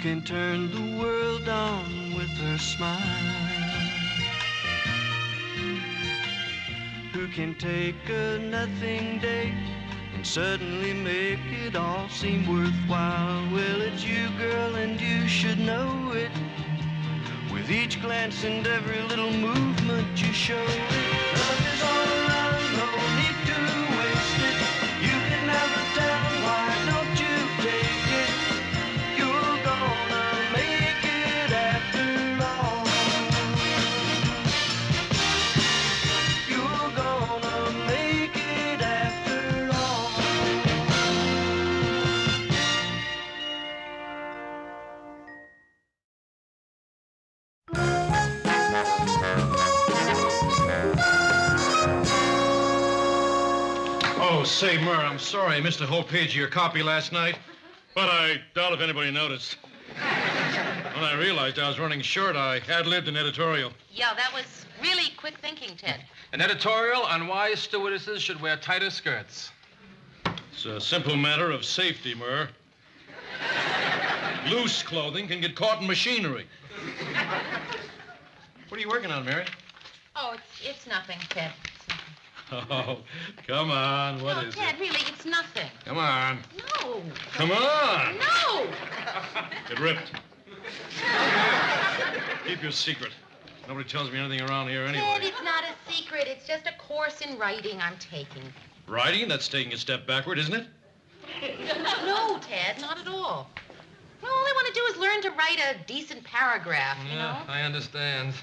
can turn the world on with her smile? Who can take a nothing day and suddenly make it all seem worthwhile? Well, it's you, girl, and you should know it. With each glance and every little movement you show it. Love is all around, no need to waste it. You can have the town, why don't you take it? You're gonna make it after all. You're gonna make it after all. Oh, say, Murr, I'm sorry I missed a whole page of your copy last night, but I doubt if anybody noticed. When I realized I was running short, I ad-libbed an editorial. Yeah, that was really quick thinking, Ted. An editorial on why stewardesses should wear tighter skirts. It's a simple matter of safety, Murr. Loose clothing can get caught in machinery. What are you working on, Mary? Oh, it's nothing, Ted. It's nothing. Oh, come on. What is Ted, it? really, it's nothing. Come on. No. Come on. No. It ripped. Keep your secret. Nobody tells me anything around here anyway. Ted, it's not a secret. It's just a course in writing I'm taking. Writing? That's taking a step backward, isn't it? No, Ted, not at all. Well, all I want to do is learn to write a decent paragraph, you know? I understand.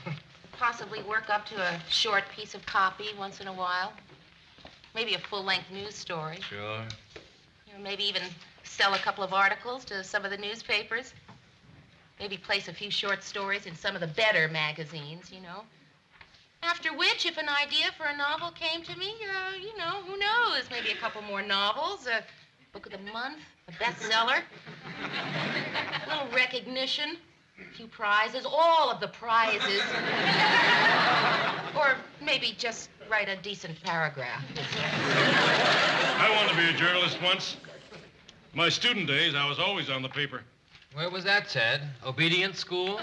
Possibly work up to a short piece of copy once in a while. Maybe a full-length news story. Sure. You know, maybe even sell a couple of articles to some of the newspapers. Maybe place a few short stories in some of the better magazines, you know. After which, if an idea for a novel came to me, you know, who knows? Maybe a couple more novels, a book of the month, a bestseller, a little recognition, a few prizes, all of the prizes. Or maybe just write a decent paragraph. I wanted to be a journalist once. My student days, I was always on the paper. Where was that, Ted? Obedience school?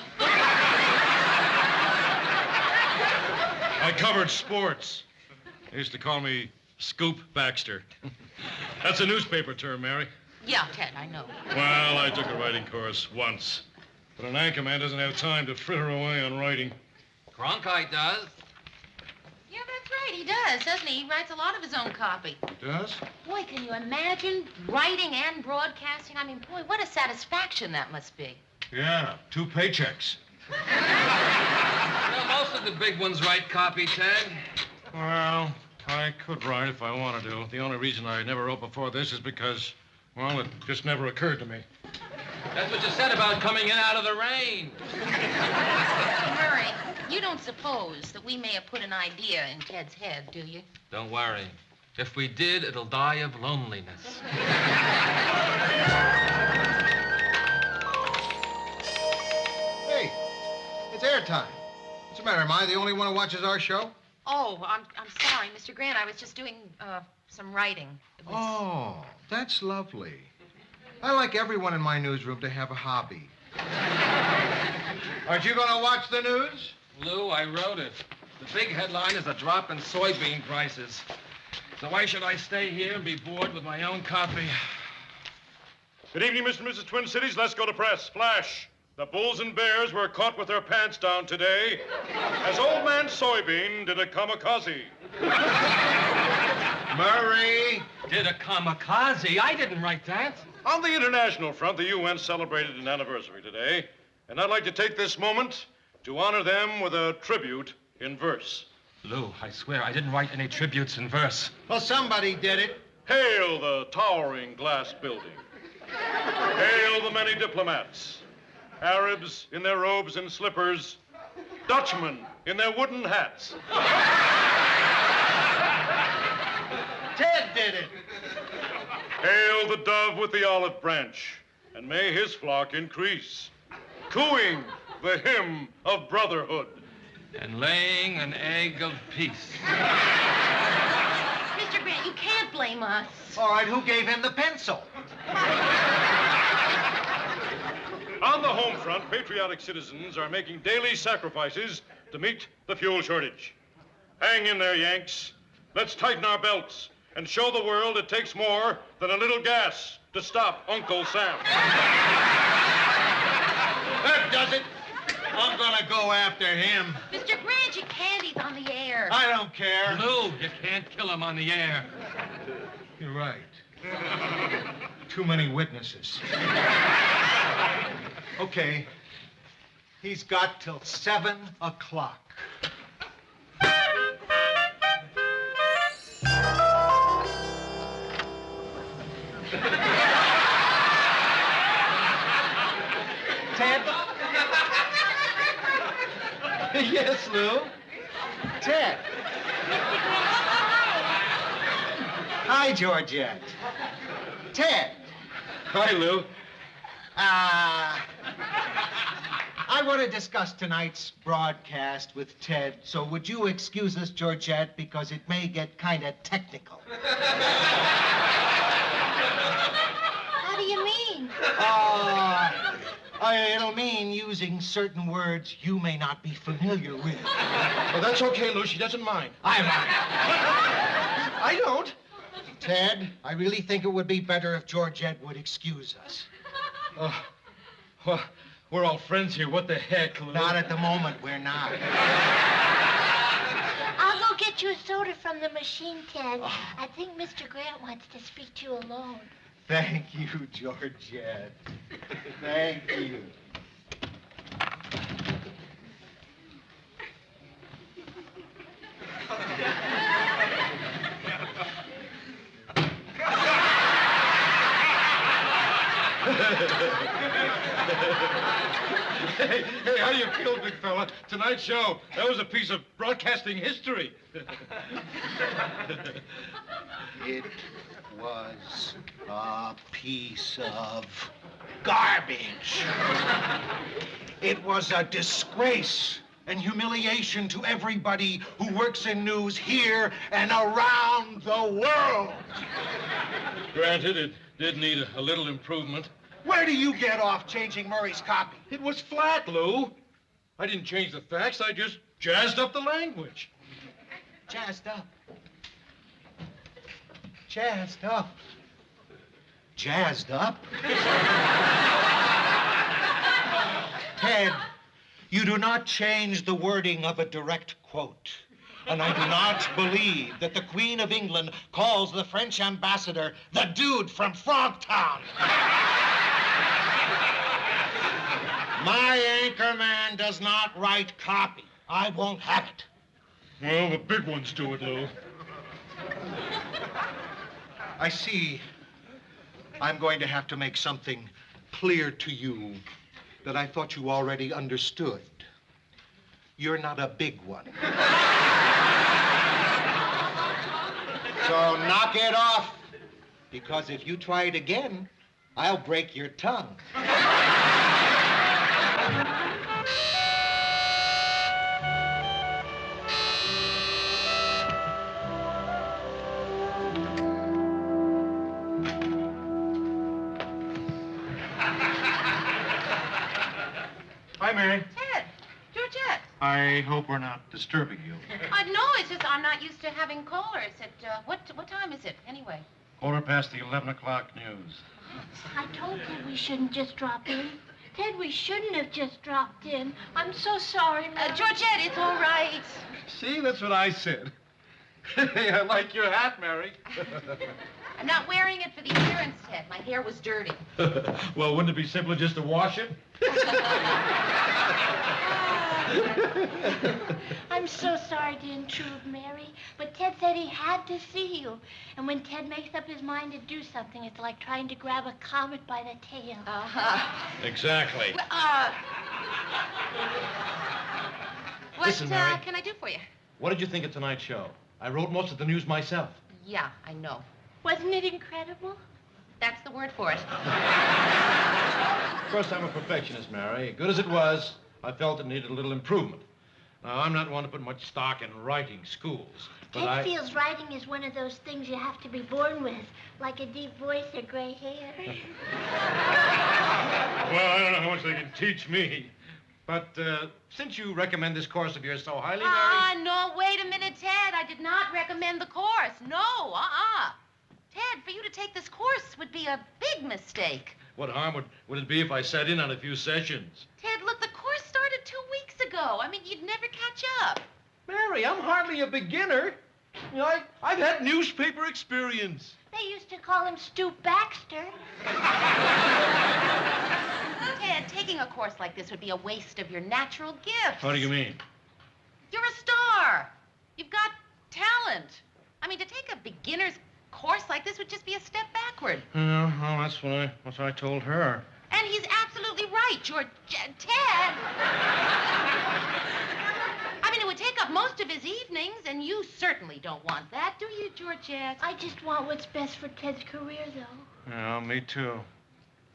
I covered sports. They used to call me Scoop Baxter. That's a newspaper term, Mary. Yeah, Ted, I know. Well, I took a writing course once. But an anchorman doesn't have time to fritter away on writing. Cronkite does. Yeah, that's right, he does, doesn't he? He writes a lot of his own copy. Does? Boy, can you imagine writing and broadcasting? I mean, boy, what a satisfaction that must be. Yeah, 2 paychecks. Well, most of the big ones write copy, Ted. Well, I could write if I wanted to. The only reason I never wrote before this is because, well, it just never occurred to me. That's what you said about coming in out of the rain. Murray, you don't suppose that we may have put an idea in Ted's head, do you? Don't worry. If we did, it'll die of loneliness. Hey, it's airtime. What's the matter? Am I the only one who watches our show? Oh, I'm sorry, Mr. Grant. I was just doing some writing. Oh, that's lovely. I like everyone in my newsroom to have a hobby. Aren't you going to watch the news? Lou, I wrote it. The big headline is a drop in soybean prices. So why should I stay here and be bored with my own copy? Good evening, Mr. and Mrs. Twin Cities. Let's go to press. Flash. The Bulls and Bears were caught with their pants down today as Old Man Soybean did a kamikaze. Murray! Did a kamikaze? I didn't write that. On the international front, the UN celebrated an anniversary today, and I'd like to take this moment to honor them with a tribute in verse. Lou, I swear I didn't write any tributes in verse. Well, somebody did it. Hail the towering glass building. Hail the many diplomats. Arabs in their robes and slippers. Dutchmen in their wooden hats. Ted did it. Hail the dove with the olive branch, and may his flock increase, cooing the hymn of brotherhood. And laying an egg of peace. Mr. Grant, you can't blame us. All right, who gave him the pencil? On the home front, patriotic citizens are making daily sacrifices to meet the fuel shortage. Hang in there, Yanks. Let's tighten our belts and show the world it takes more than a little gas to stop Uncle Sam. That does it. I'm gonna go after him. Mr. Grant, you can't. He's on the air. I don't care. Lou, you can't kill him on the air. You're right. Too many witnesses. Okay. He's got till 7 o'clock. Ted? Yes, Lou? Ted. Hi, Georgette. Ted. Hi, Lou. I want to discuss tonight's broadcast with Ted, so would you excuse us, Georgette, because it may get kind of technical. How do you mean? It'll mean using certain words you may not be familiar with. Well, that's okay, Lou. She doesn't mind. I don't. Ted, I really think it would be better if Georgette would excuse us. Well, we're all friends here. What the heck, Lou? Not at the moment, we're not. I'll go get you a soda from the machine, Ted. I think Mr. Grant wants to speak to you alone. Thank you, Georgette. Thank you. Hey, how do you feel, big fella? Tonight's show, that was a piece of broadcasting history. It was a piece of garbage. It was a disgrace and humiliation to everybody who works in news here and around the world. Granted, it did need a little improvement. Where do you get off changing Murray's copy? It was flat, Lou. I didn't change the facts. I just jazzed up the language. Jazzed up. Jazzed up. Jazzed up? Ted, you do not change the wording of a direct quote. And I do not believe that the Queen of England calls the French ambassador the dude from Frogtown. My anchorman does not write copy. I won't have it. Well, the big ones do it, Lou. I see. I'm going to have to make something clear to you that I thought you already understood. You're not a big one. So knock it off, because if you try it again, I'll break your tongue. Hi, Mary. Ted, Georgette. I hope we're not disturbing you. No, it's just I'm not used to having callers. What time is it, anyway? 11:15 news. I told Ted we shouldn't just drop in. Ted, we shouldn't have just dropped in. I'm so sorry, Mary. Georgette, it's all right. See, that's what I said. Hey, I like your hat, Mary. I'm not wearing it for the appearance, Ted. My hair was dirty. Well, wouldn't it be simpler just to wash it? I'm so sorry to intrude, Mary, but Ted said he had to see you. And when Ted makes up his mind to do something, it's like trying to grab a comet by the tail. Exactly. What Listen, Mary. can I do for you? What did you think of tonight's show? I wrote most of the news myself. Yeah, I know. Wasn't it incredible? That's the word for it. Of course, I'm a perfectionist, Mary. Good as it was, I felt it needed a little improvement. Now, I'm not one to put much stock in writing schools, but Ted feels writing is one of those things you have to be born with, like a deep voice or gray hair. Well, I don't know how much they can teach me. But since you recommend this course of yours so highly, Mary... No, wait a minute, Ted. I did not recommend the course. No, Ted, for you to take this course would be a big mistake. What harm would it be if I sat in on a few sessions? Ted, look, the course started 2 weeks ago. I mean, you'd never catch up. Mary, I'm hardly a beginner. You know, I've had newspaper experience. They used to call him Stoop Baxter. Ted, taking a course like this would be a waste of your natural gifts. How do you mean? You're a star. You've got talent. I mean, to take a beginner's course like this would just be a step backward. Yeah, well, that's what I told her. And he's absolutely right, Ted. I mean, it would take up most of his evenings, and you certainly don't want that, do you, Georgette? I just want what's best for Ted's career, though. Yeah, me too.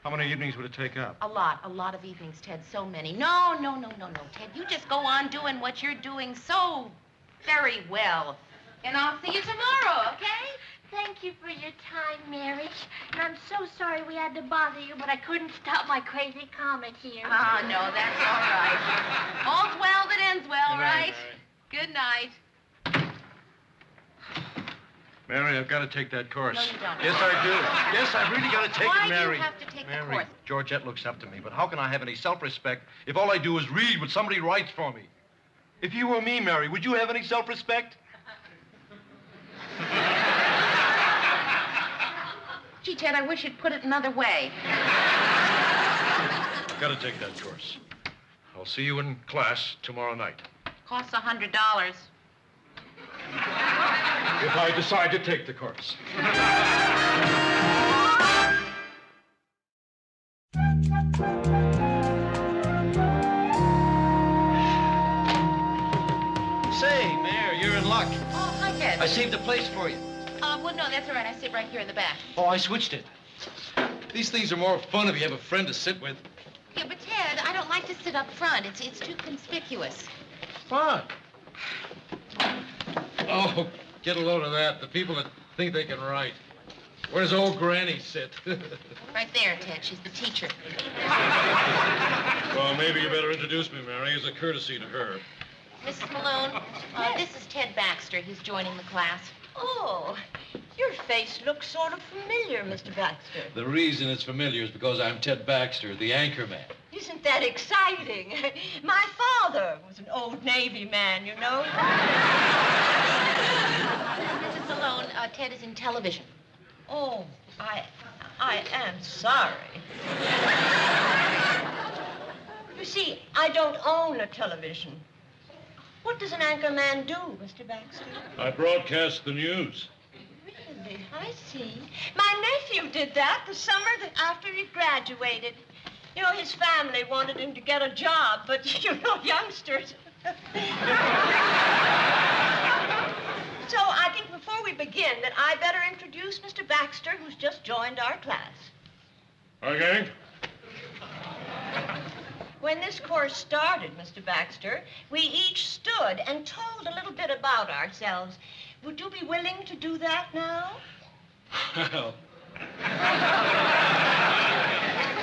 How many evenings would it take up? A lot of evenings, Ted, so many. No, Ted, you just go on doing what you're doing so very well. And I'll see you tomorrow, okay? Thank you for your time, Mary. And I'm so sorry we had to bother you, but I couldn't stop my crazy comet here. No, that's all right. All's well that ends well, right? Good night. Mary, I've got to take that course. No, you don't. Yes, I do. Yes, I've really got to take Why it, Mary. do you have to take the course? Georgette looks up to me, but how can I have any self-respect if all I do is read what somebody writes for me? If you were me, Mary, would you have any self-respect? Gee, Ted, I wish you'd put it another way. I've got to take that course. I'll see you in class tomorrow night. Costs $100. If I decide to take the course. Say, Mayor, you're in luck. Oh, hi, Ted. I saved a place for you. Well, no, that's all right. I sit right here in the back. Oh, I switched it. These things are more fun if you have a friend to sit with. Yeah, but Ted, I don't like to sit up front. It's too conspicuous. Fun. Oh, get a load of that. The people that think they can write. Where does old Granny sit? Right there, Ted. She's the teacher. Well, maybe you better introduce me, Mary, as a courtesy to her. Mrs. Malone, this is Ted Baxter. He's joining the class. Oh, your face looks sort of familiar, Mr. Baxter. The reason it's familiar is because I'm Ted Baxter, the anchor man. Isn't that exciting? My father was an old Navy man, you know. Mrs. Malone, Ted is in television. Oh, I am sorry. You see, I don't own a television. What does an anchor man do, Mr. Baxter? I broadcast the news. Really? I see. My nephew did that the summer after he graduated. You know, his family wanted him to get a job, but, you know, youngsters. So I think before we begin that I better introduce Mr. Baxter, who's just joined our class. Okay. When this course started, Mr. Baxter, we each stood and told a little bit about ourselves. Would you be willing to do that now? Well,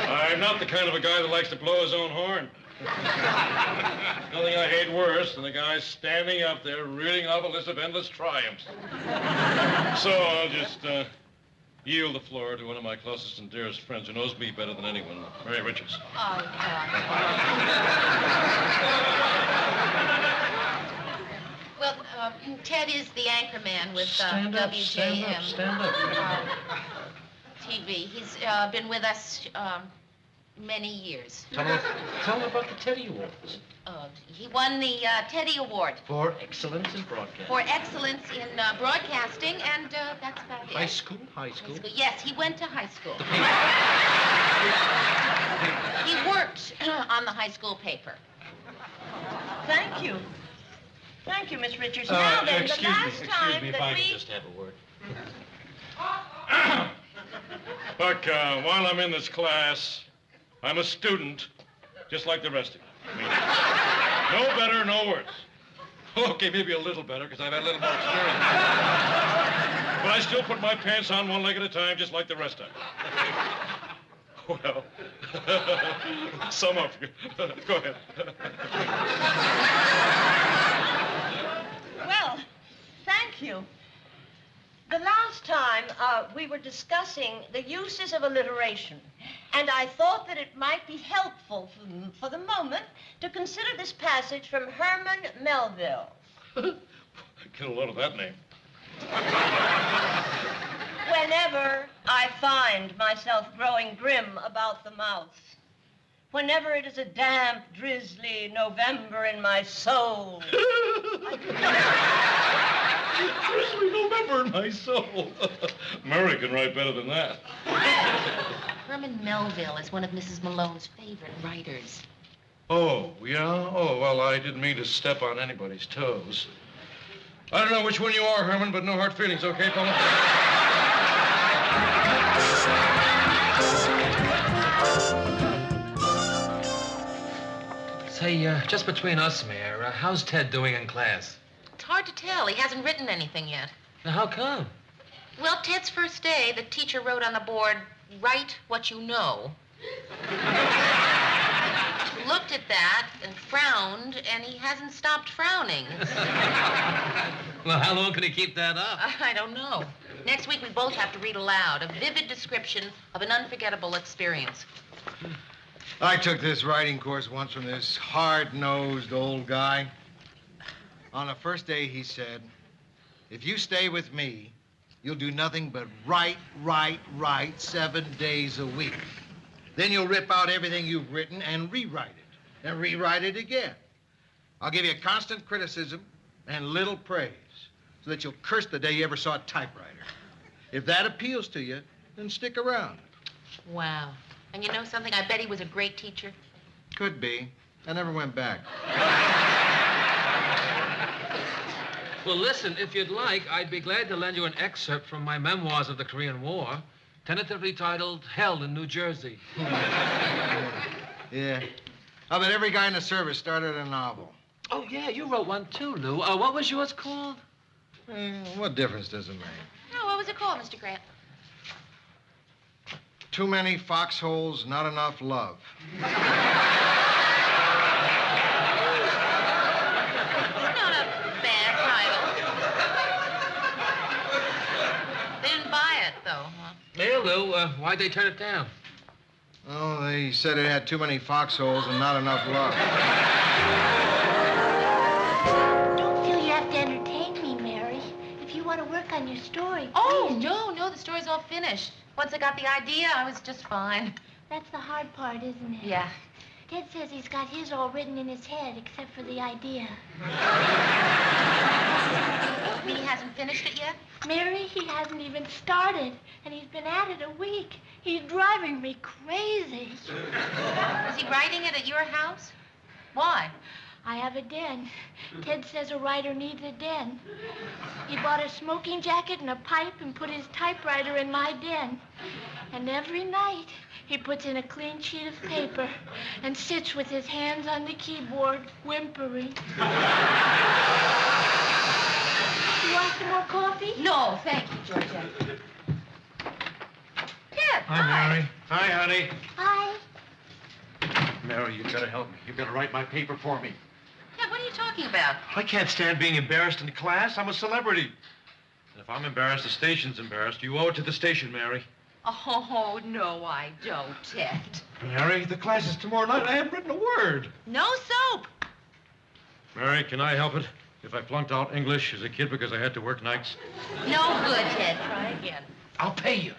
I'm not the kind of a guy that likes to blow his own horn. Nothing I hate worse than the guy standing up there reading off a list of endless triumphs. So I'll just yield the floor to one of my closest and dearest friends who knows me better than anyone, Mary Richards. Oh, God. Well, Ted is the anchorman with WJM stand up. TV. He's been with us many years. Tell him about the Teddy Awards. He won the Teddy Award For excellence in broadcasting. for excellence in broadcasting, and that's about it. High school? High school. Yes, he went to high school. The paper. He worked on the high school paper. Thank you. Thank you, Miss Richards. Now then, the last time if that I we... could just have a word. Look, while I'm in this class, I'm a student, just like the rest of you. I mean, no better, no worse. Okay, maybe a little better, because I've had a little more experience. But I still put my pants on one leg at a time, just like the rest of them. Well, some of you. Go ahead. Well, thank you. The last time we were discussing the uses of alliteration, and I thought that it might be helpful for the moment to consider this passage from Herman Melville. Get a load of that name. Whenever I find myself growing grim about the mouth, whenever it is a damp, drizzly November in my soul. Drizzly November in my soul. Murray can write better than that. Herman Melville is one of Mrs. Malone's favorite writers. Oh, yeah? Oh, well, I didn't mean to step on anybody's toes. I don't know which one you are, Herman, but no hard feelings, okay, fella? Say, just between us, Mayor, how's Ted doing in class? It's hard to tell. He hasn't written anything yet. Now, how come? Well, Ted's first day, the teacher wrote on the board, "Write what you know." Looked at that and frowned, and he hasn't stopped frowning. Well, how long can he keep that up? I don't know. Next week, we both have to read aloud a vivid description of an unforgettable experience. I took this writing course once from this hard-nosed old guy. On the first day, he said, "If you stay with me, you'll do nothing but write 7 days a week. Then you'll rip out everything you've written and rewrite it again. I'll give you constant criticism and little praise so that you'll curse the day you ever saw a typewriter. If that appeals to you, then stick around." Wow. And you know something? I bet he was a great teacher. Could be. I never went back. Well, listen, if you'd like, I'd be glad to lend you an excerpt from my memoirs of the Korean War, tentatively titled Hell in New Jersey. Yeah. I bet every guy in the service started a novel. Oh, yeah, you wrote one too, Lou. What was yours called? What difference does it make? Oh, what was it called, Mr. Grant? Too many foxholes, not enough love. Not a bad title. They didn't buy it, though, huh? Hey, Lou, why'd they turn it down? Oh, they said it had too many foxholes and not enough love. Don't feel you have to entertain me, Mary. If you want to work on your story, Oh, please. no, the story's all finished. Once I got the idea, I was just fine. That's the hard part, isn't it? Yeah. Ted says he's got his all written in his head, except for the idea. You mean he hasn't finished it yet? Mary, he hasn't even started, and he's been at it a week. He's driving me crazy. Is he writing it at your house? Why? I have a den. Ted says a writer needs a den. He bought a smoking jacket and a pipe and put his typewriter in my den. And every night, he puts in a clean sheet of paper and sits with his hands on the keyboard, whimpering. You want some more coffee? No, thank you, Georgia. Ted, Hi, Mary. Hi, honey. Hi. Mary, you better help me. You better write my paper for me. Ted, what are you talking about? I can't stand being embarrassed in class. I'm a celebrity. And if I'm embarrassed, the station's embarrassed. You owe it to the station, Mary. Oh, no, I don't, Ted. Mary, the class is tomorrow night. I haven't written a word. No soap. Mary, can I help it? If I flunked out English as a kid because I had to work nights? No good, Ted. Try again. I'll pay you.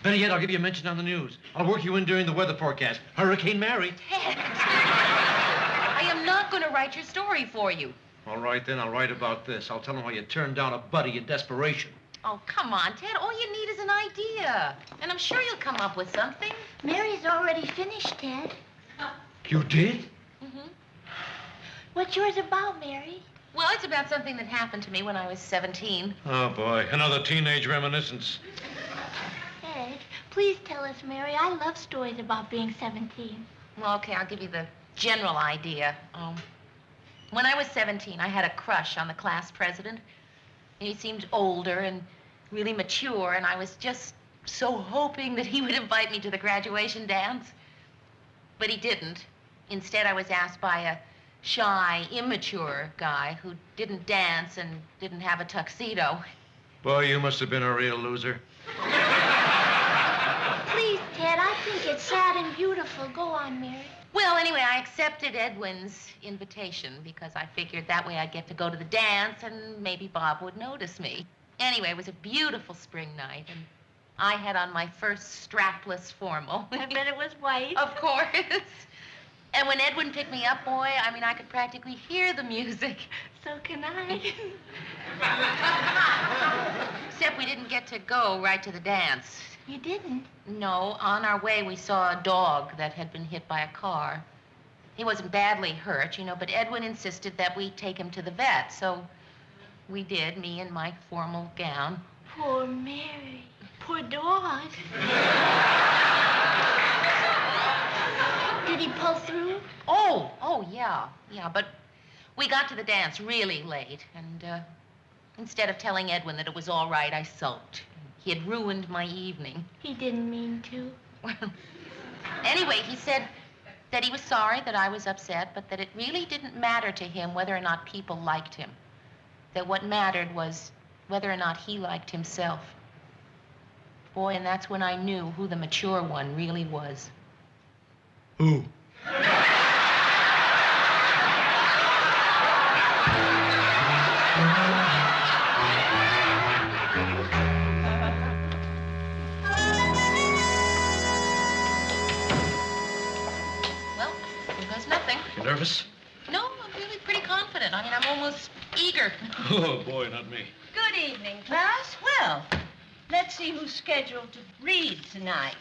Better yet, I'll give you a mention on the news. I'll work you in during the weather forecast. Hurricane Mary. Ted. I am not going to write your story for you. All right, then, I'll write about this. I'll tell them how you turned down a buddy in desperation. Oh, come on, Ted. All you need is an idea. And I'm sure you'll come up with something. Mary's already finished, Ted. You did? Mm-hmm. What's yours about, Mary? Well, it's about something that happened to me when I was 17. Oh, boy. Another teenage reminiscence. Ted, please tell us, Mary. I love stories about being 17. Well, okay, I'll give you the general idea. When I was 17, I had a crush on the class president. He seemed older and really mature, and I was just so hoping that he would invite me to the graduation dance. But he didn't. Instead, I was asked by a shy, immature guy who didn't dance and didn't have a tuxedo. Boy, you must have been a real loser. Please, Ted, I think it's sad and beautiful. Go on, Mary. Well, anyway, I accepted Edwin's invitation because I figured that way I'd get to go to the dance and maybe Bob would notice me. Anyway, it was a beautiful spring night, and I had on my first strapless formal. I bet it was white. Of course. And when Edwin picked me up, boy, I could practically hear the music. So can I. Except we didn't get to go right to the dance. You didn't? No, on our way, we saw a dog that had been hit by a car. He wasn't badly hurt, but Edwin insisted that we take him to the vet, so we did, me in my formal gown. Poor Mary. Poor dog. Did he pull through? Oh, yeah, but we got to the dance really late, and instead of telling Edwin that it was all right, I sulked. He had ruined my evening. He didn't mean to. Well, anyway, he said that he was sorry that I was upset, but that it really didn't matter to him whether or not people liked him. That what mattered was whether or not he liked himself. Boy, and that's when I knew who the mature one really was. Who? Well, here goes nothing. You nervous? No, I'm really pretty confident. I'm almost eager. Oh, boy, not me. Good evening, class. Well, let's see who's scheduled to read tonight.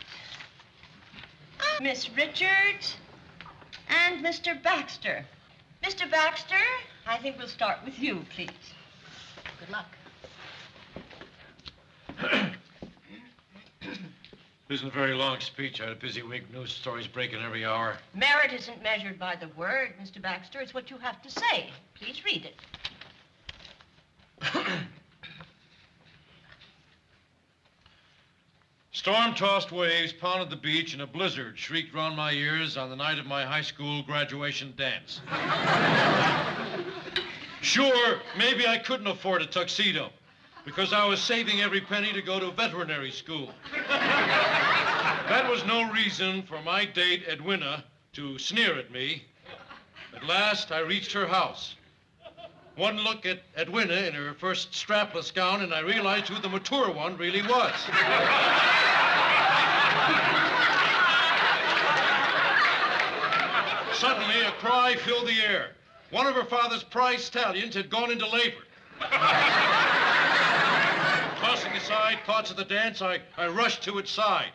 Miss Richards and Mr. Baxter. Mr. Baxter, I think we'll start with you, please. Good luck. This isn't a very long speech. I had a busy week. News stories breaking every hour. Merit isn't measured by the word, Mr. Baxter. It's what you have to say. Please read it. Storm-tossed waves pounded the beach and a blizzard shrieked round my ears on the night of my high school graduation dance. Sure, maybe I couldn't afford a tuxedo because I was saving every penny to go to veterinary school. That was no reason for my date, Edwina, to sneer at me. At last, I reached her house. One look at Edwina in her first strapless gown, and I realized who the mature one really was. Suddenly, a cry filled the air. One of her father's prize stallions had gone into labor. Tossing aside thoughts of the dance, I rushed to its side.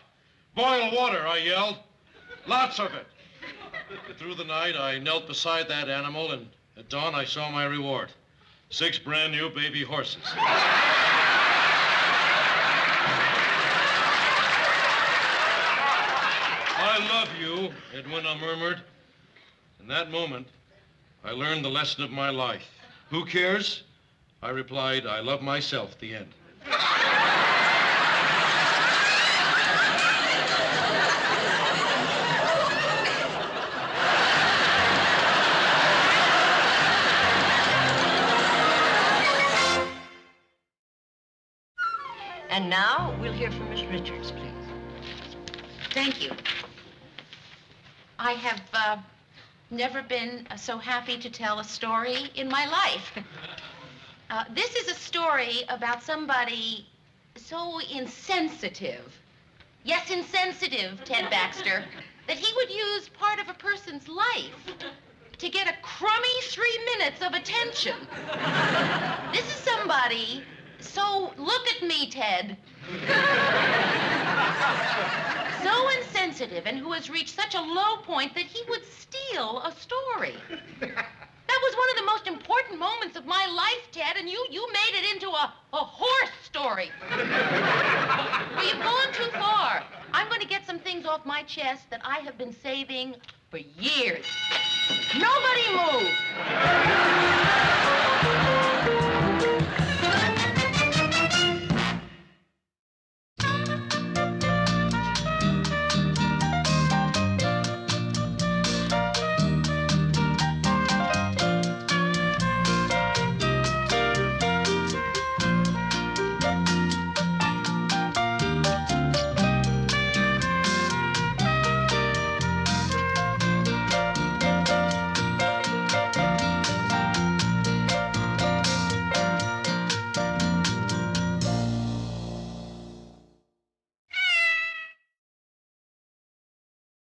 "Boil water," I yelled. "Lots of it." Through the night, I knelt beside that animal, and at dawn, I saw my reward. 6 brand new baby horses. "I love you," Edwina murmured. In that moment, I learned the lesson of my life. "Who cares?" I replied, "I love myself," the end. And now we'll hear from Miss Richards, please. Thank you. I have never been so happy to tell a story in my life. This is a story about somebody so insensitive. Yes, insensitive, Ted Baxter, that he would use part of a person's life to get a crummy 3 minutes of attention. This is somebody so, look at me, Ted. So insensitive and who has reached such a low point that he would steal a story. That was one of the most important moments of my life, Ted, and you made it into a horse story. Well, you've gone too far. I'm going to get some things off off my chest that I have been saving for years. Nobody move!